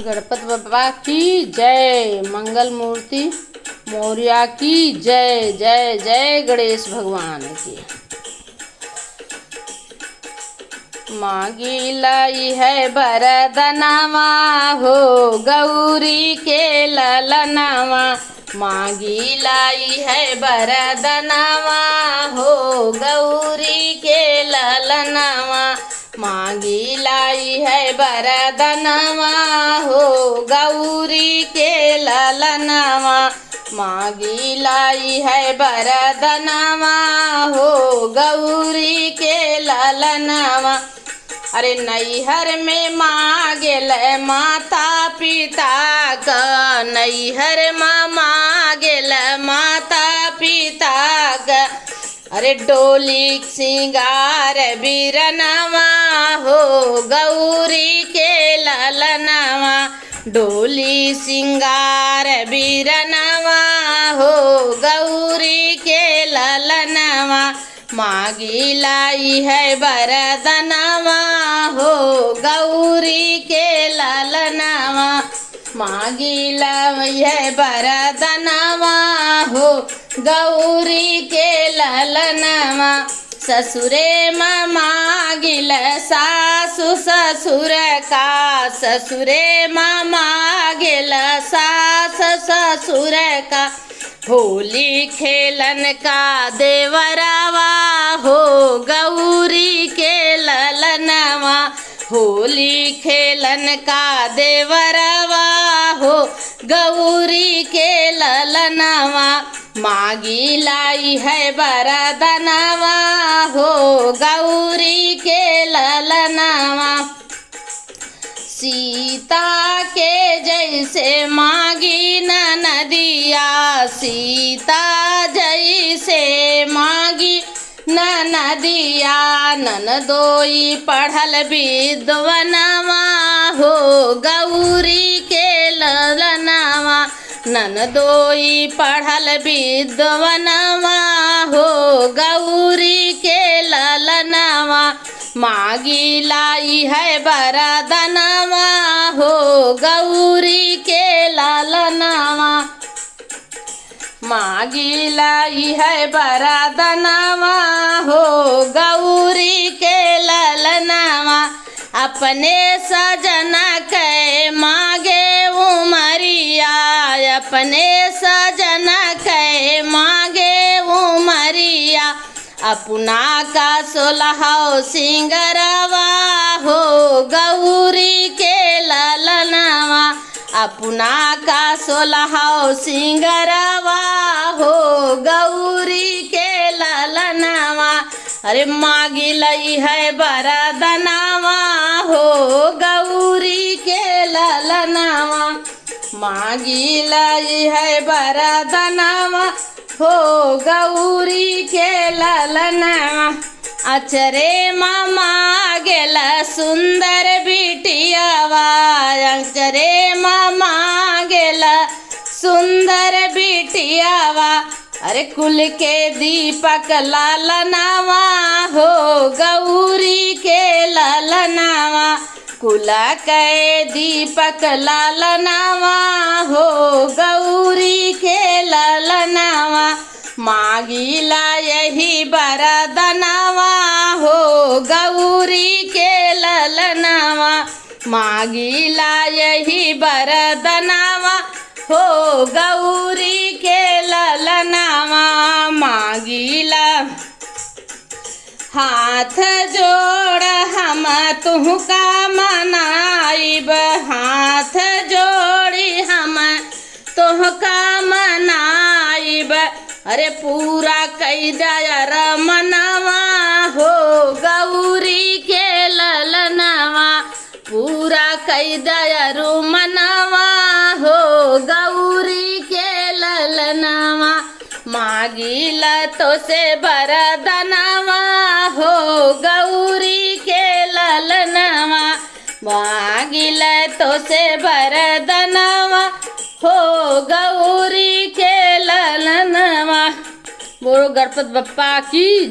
गणपति बप्पा की जय। मंगल मूर्ति मौर्या की जय। जय जय गणेश भगवान की। मांगी लाई है बरदनावा हो गौरी के ललनावा। मांगी लाई है बरदनावा हो गौरी के ललनावा। मांगी लाई है बरदनावा हो गौरी के ललनावा। मांगी लाई है बरदनावा हो गौरी के ललनावा। अरे नैहर में मांगेल माता पिता का। नैहर में मांगेल माता पिता का। अरे डोली सिंगार बिरनवा हो गौरी के ललनावा। डोली सिंगार बिरनवा हो गौरी के ललनावा। मांगी लाई है बरदनावा हो गौरी के ललनावा। मांगी लाई है बरदनावा हो गौरी के ललनावा। ससुरे में मांगिल सासु ससुर का। ससुरे में मांगिल सास ससुर का। होली खेलन का देवरावा हो गौरी के ललनावा। होली खेलन का देवरावा हो गौरी के ललनावा। मांगी लाई है बरदनावा हो गौरी के ललनावा। सीता के जैसे मांगी नदिया। सीता जैसे मांगी नदिया। ननदोई पढ़ल विद्वनवा हो गौरी के ललनावा। ननदोई पढ़ल विद्वनवा हो गौरी के ललनावा। मांगी लाई है बरदनावा हो गौरी के ललनावा। मांगी लाई है बरदनावा हो गौरी के ललनावा। अपने सजना के मांगे उमरिया। अपने सजना के मांगे उमरिया। अपना का सोलहाओ सिंगरवा हो गौरी के ललनावा। अपना का सोलहाओ सिंगरवा हो गौरी के ललनावा। अरे मांगी लाई है बरदनावा हो गौरी के ललनावा। मांगी लाई है बरदनावा हो गौरी के ललनावा। अचरे मामा गेल सुंदर बिटियावा। अचरे मामा गेल सुंदर बिटियावा। अरे कुल के दीपक ललनावा हो गौरी के ललनावा। कुल के दीपक ललनावा हो गौरी के ललनावा। मांगी ला यही बरदनावा हो गौरी के ललनावा। मांगी ला यही बरदनावा हो गौरी के ललनावा। मांगी ला हाथ जोड़ हम तुहका मनाइब। हाथ जोड़ी हम तुहका मनाइब। अरे पूरा कैदायर मनवा हो गौरी के ललनावा। पूरा कैदायर मनवा हो गौरी के ललनावा। मांगी ला तो से बरदनावा हो गौरी के ललनावा। मांगी ला तो से बरदनावा हो गौरी के ललनावा। बोलो गणपति बप्पा की।